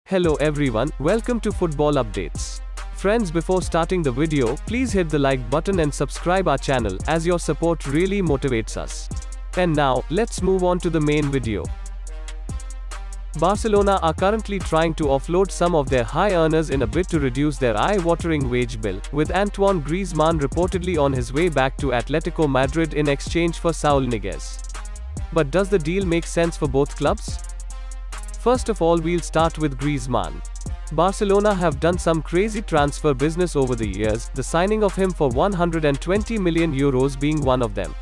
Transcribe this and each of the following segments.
Hello everyone, welcome to Football Updates. Friends, before starting the video, please hit the like button and subscribe our channel, as your support really motivates us. And now, let's move on to the main video. Barcelona are currently trying to offload some of their high earners in a bid to reduce their eye-watering wage bill, with Antoine Griezmann reportedly on his way back to Atletico Madrid in exchange for Saúl Ñíguez. But does the deal make sense for both clubs? First of all, we'll start with Griezmann. Barcelona have done some crazy transfer business over the years, the signing of him for 120 million euros being one of them.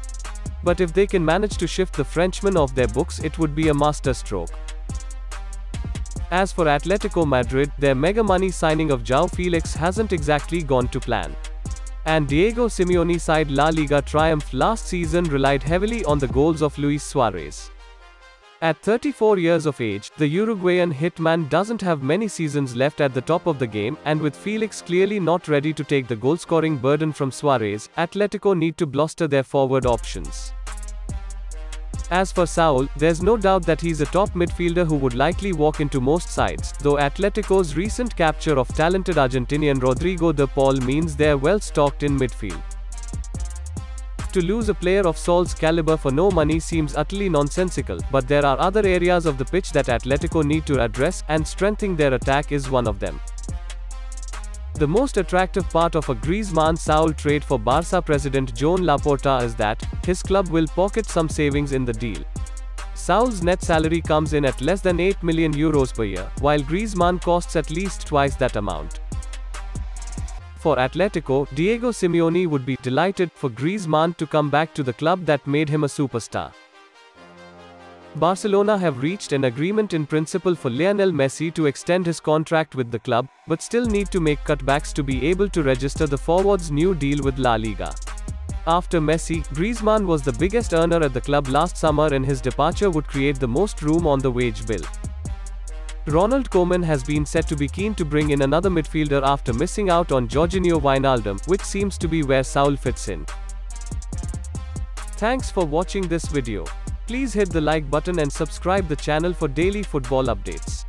But if they can manage to shift the Frenchman off their books, it would be a masterstroke. As for Atletico Madrid, their mega money signing of João Felix hasn't exactly gone to plan. And Diego Simeone's side La Liga triumph last season relied heavily on the goals of Luis Suarez. At 34 years of age, the Uruguayan hitman doesn't have many seasons left at the top of the game, and with Felix clearly not ready to take the goal-scoring burden from Suarez, Atletico need to bolster their forward options. As for Saúl, there's no doubt that he's a top midfielder who would likely walk into most sides, though Atletico's recent capture of talented Argentinian Rodrigo de Paul means they're well stocked in midfield. To lose a player of Saúl's caliber for no money seems utterly nonsensical, but there are other areas of the pitch that Atletico need to address, and strengthening their attack is one of them. The most attractive part of a Griezmann-Saúl trade for Barca president Joan Laporta is that his club will pocket some savings in the deal. Saúl's net salary comes in at less than 8 million euros per year, while Griezmann costs at least twice that amount. For Atletico, Diego Simeone would be delighted for Griezmann to come back to the club that made him a superstar. Barcelona have reached an agreement in principle for Lionel Messi to extend his contract with the club, but still need to make cutbacks to be able to register the forward's new deal with La Liga. After Messi, Griezmann was the biggest earner at the club last summer, and his departure would create the most room on the wage bill. Ronald Koeman has been said to be keen to bring in another midfielder after missing out on Georginio Wijnaldum, which seems to be where Saúl fits in. Thanks for watching this video. Please hit the like button and subscribe the channel for daily football updates.